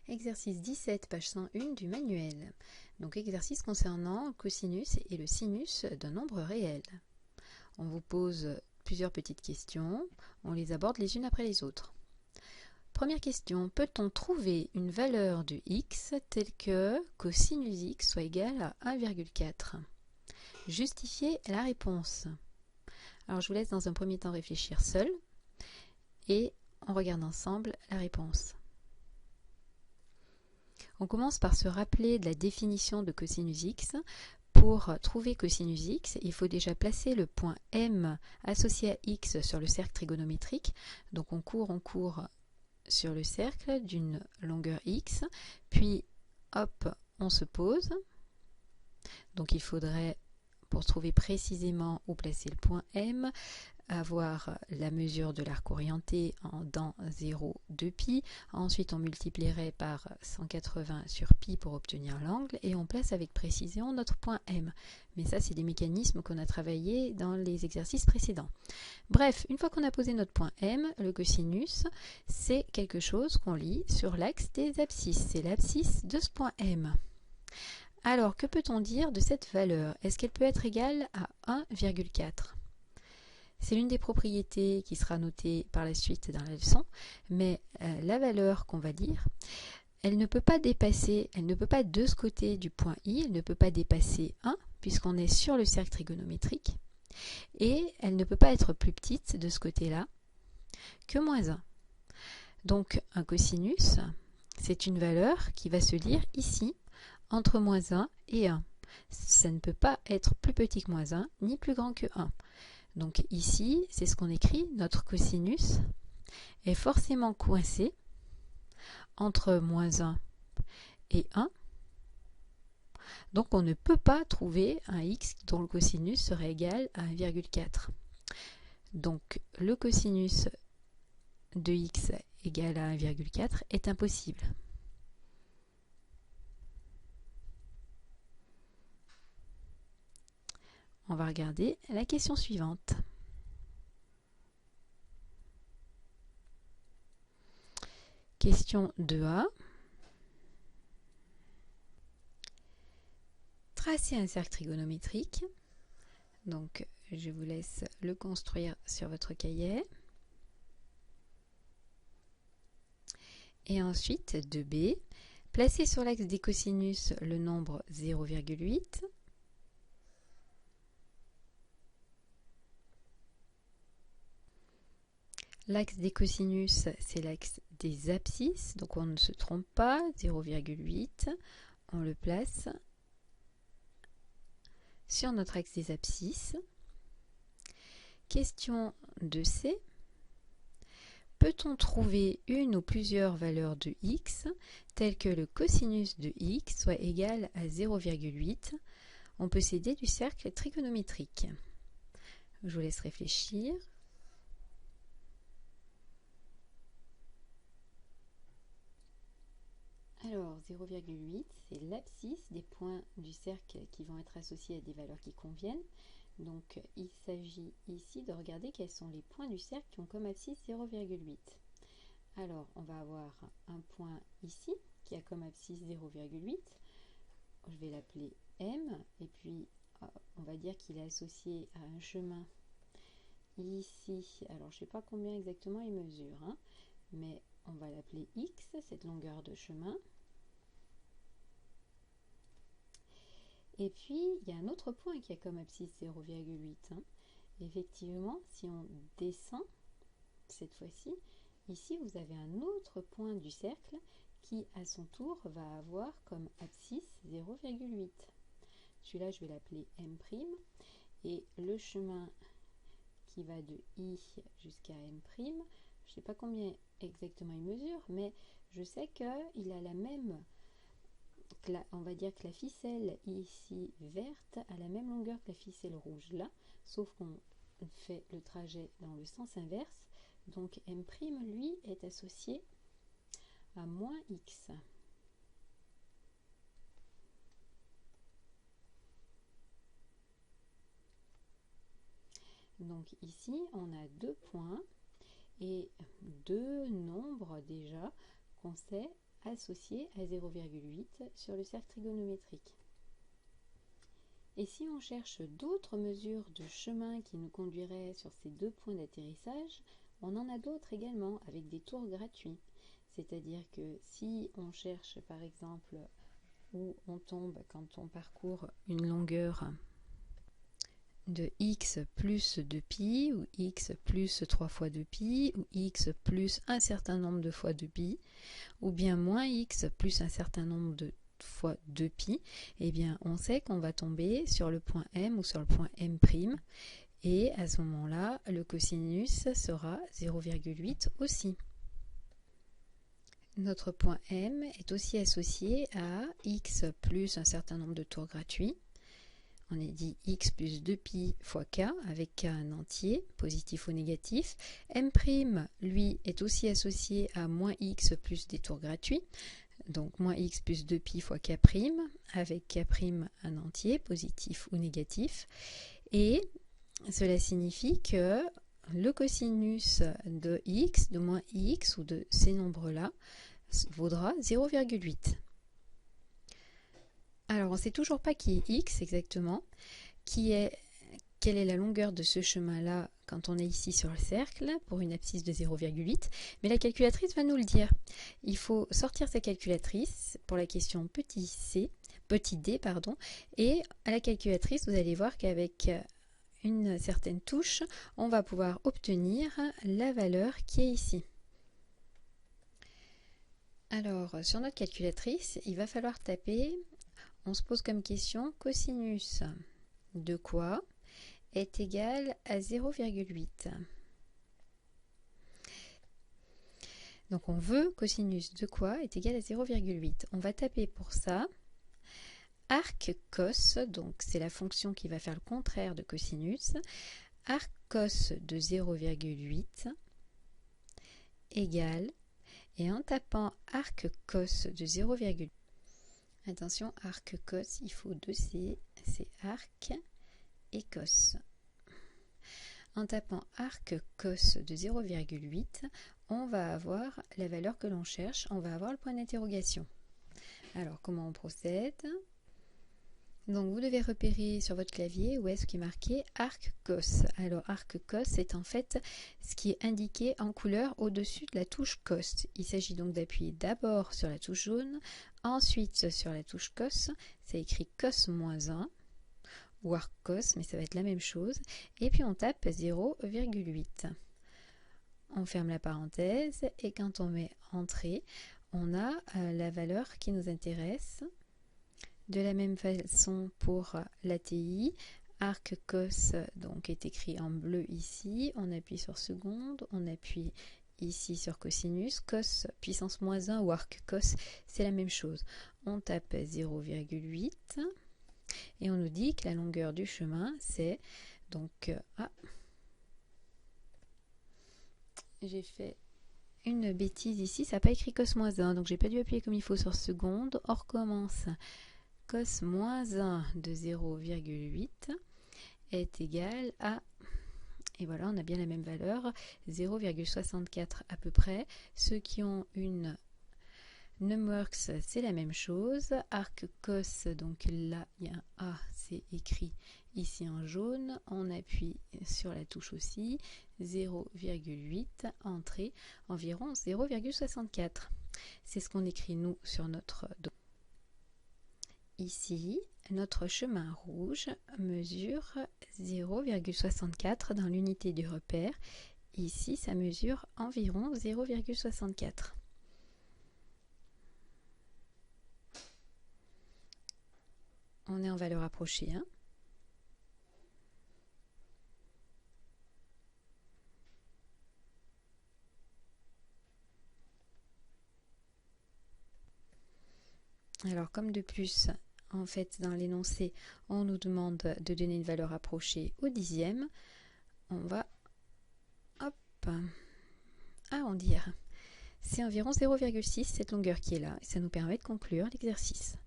Exercice 17, page 101 du manuel. Donc exercice concernant le cosinus et le sinus d'un nombre réel. On vous pose plusieurs petites questions, on les aborde les unes après les autres. Première question, peut-on trouver une valeur de x telle que cosinus x soit égal à 1,4 ? Justifiez la réponse. Alors je vous laisse dans un premier temps réfléchir seul et on regarde ensemble la réponse. On commence par se rappeler de la définition de cosinus x. Pour trouver cosinus x, il faut déjà placer le point M associé à x sur le cercle trigonométrique. Donc on court sur le cercle d'une longueur x, puis hop, on se pose. Donc il faudrait, pour trouver précisément où placer le point M, avoir la mesure de l'arc orienté dans 0,2π. Ensuite, on multiplierait par 180 sur π pour obtenir l'angle et on place avec précision notre point M. Mais ça, c'est des mécanismes qu'on a travaillé dans les exercices précédents. Bref, une fois qu'on a posé notre point M, le cosinus, c'est quelque chose qu'on lit sur l'axe des abscisses. C'est l'abscisse de ce point M. Alors, que peut-on dire de cette valeur? Est-ce qu'elle peut être égale à 1,4? C'est l'une des propriétés qui sera notée par la suite dans la leçon, mais la valeur qu'on va lire, elle ne peut pas dépasser, elle ne peut pas de ce côté du point I, elle ne peut pas dépasser 1, puisqu'on est sur le cercle trigonométrique, et elle ne peut pas être plus petite de ce côté-là que moins 1. Donc un cosinus, c'est une valeur qui va se lire ici, entre moins 1 et 1. Ça ne peut pas être plus petit que moins 1, ni plus grand que 1. Donc ici, c'est ce qu'on écrit, notre cosinus est forcément coincé entre moins 1 et 1. Donc on ne peut pas trouver un x dont le cosinus serait égal à 1,4. Donc le cosinus de x égal à 1,4 est impossible. On va regarder la question suivante. Question 2a. Tracez un cercle trigonométrique. Donc, je vous laisse le construire sur votre cahier. Et ensuite, 2b. Placez sur l'axe des cosinus le nombre 0,8. L'axe des cosinus, c'est l'axe des abscisses, donc on ne se trompe pas, 0,8, on le place sur notre axe des abscisses. Question 2c. Peut-on trouver une ou plusieurs valeurs de x telles que le cosinus de x soit égal à 0,8 ? On peut s'aider du cercle trigonométrique. Je vous laisse réfléchir. Alors, 0,8, c'est l'abscisse des points du cercle qui vont être associés à des valeurs qui conviennent. Donc, il s'agit ici de regarder quels sont les points du cercle qui ont comme abscisse 0,8. Alors, on va avoir un point ici qui a comme abscisse 0,8. Je vais l'appeler M. Et puis, on va dire qu'il est associé à un chemin ici. Alors, je ne sais pas combien exactement il mesure, hein, mais on va l'appeler X, cette longueur de chemin. Et puis, il y a un autre point qui a comme abscisse 0,8. Hein. Effectivement, si on descend, cette fois-ci, ici, vous avez un autre point du cercle qui, à son tour, va avoir comme abscisse 0,8. Celui-là, je vais l'appeler M'. Et le chemin qui va de I jusqu'à M', je ne sais pas combien exactement il mesure, mais je sais qu'il a la même... on va dire que la ficelle ici verte a la même longueur que la ficelle rouge là, sauf qu'on fait le trajet dans le sens inverse. Donc M', lui, est associé à moins x. Donc ici, on a deux points et deux nombres déjà qu'on sait associé à 0,8 sur le cercle trigonométrique. Et si on cherche d'autres mesures de chemin qui nous conduiraient sur ces deux points d'atterrissage, on en a d'autres également avec des tours gratuits. C'est-à-dire que si on cherche par exemple où on tombe quand on parcourt une longueur de x plus 2pi, ou x plus 3 fois 2pi, ou x plus un certain nombre de fois 2pi, ou bien moins x plus un certain nombre de fois 2pi, eh bien on sait qu'on va tomber sur le point M ou sur le point M', et à ce moment-là, le cosinus sera 0,8 aussi. Notre point M est aussi associé à x plus un certain nombre de tours gratuits. On est dit x plus 2pi fois k, avec k un entier, positif ou négatif. M', lui, est aussi associé à moins x plus des tours gratuits. Donc moins x plus 2pi fois k', avec k' un entier, positif ou négatif. Et cela signifie que le cosinus de x, de moins x, ou de ces nombres-là, vaudra 0,8. Alors, on ne sait toujours pas qui est x exactement, quelle est la longueur de ce chemin-là quand on est ici sur le cercle, pour une abscisse de 0,8, mais la calculatrice va nous le dire. Il faut sortir sa calculatrice pour la question petit d, et à la calculatrice, vous allez voir qu'avec une certaine touche, on va pouvoir obtenir la valeur qui est ici. Alors, sur notre calculatrice, il va falloir taper, on se pose comme question, cosinus de quoi est égal à 0,8. Donc, on veut cosinus de quoi est égal à 0,8. On va taper pour ça arc cos, donc c'est la fonction qui va faire le contraire de cosinus, arc cos de 0,8 égale, et en tapant arc cos de 0,8, attention, arc cos, il faut deux C, c'est arc et cos. En tapant arc cos de 0,8, on va avoir la valeur que l'on cherche, on va avoir le point d'interrogation. Alors, comment on procède ? Donc, vous devez repérer sur votre clavier où est-ce qui est marqué arc cos. Alors, arc cos, c'est en fait ce qui est indiqué en couleur au-dessus de la touche cos. Il s'agit donc d'appuyer d'abord sur la touche jaune, ensuite sur la touche cos. C'est écrit cos moins 1 ou arc cos, mais ça va être la même chose. Et puis, on tape 0,8. On ferme la parenthèse et quand on met entrée, on a la valeur qui nous intéresse. De la même façon pour l'ATI, arc cos donc est écrit en bleu ici, on appuie sur seconde, on appuie ici sur cosinus, cos puissance moins 1 ou arc cos, c'est la même chose. On tape 0,8 et on nous dit que la longueur du chemin c'est donc j'ai fait une bêtise ici, ça n'a pas écrit cos moins 1, donc j'ai pas dû appuyer comme il faut sur seconde, on recommence. Cos moins 1 de 0,8 est égal à, et voilà, on a bien la même valeur, 0,64 à peu près. Ceux qui ont une Numworks, c'est la même chose. Arc cos, donc là, il y a un A, c'est écrit ici en jaune. On appuie sur la touche aussi, 0,8, entrée, environ 0,64. C'est ce qu'on écrit nous sur notre document. Ici, notre chemin rouge mesure 0,64 dans l'unité du repère. Ici, ça mesure environ 0,64. On est en valeur approchée. Alors, comme de plus, en fait, dans l'énoncé, on nous demande de donner une valeur approchée au dixième. On va, arrondir. C'est environ 0,6 cette longueur qui est là. Et ça nous permet de conclure l'exercice.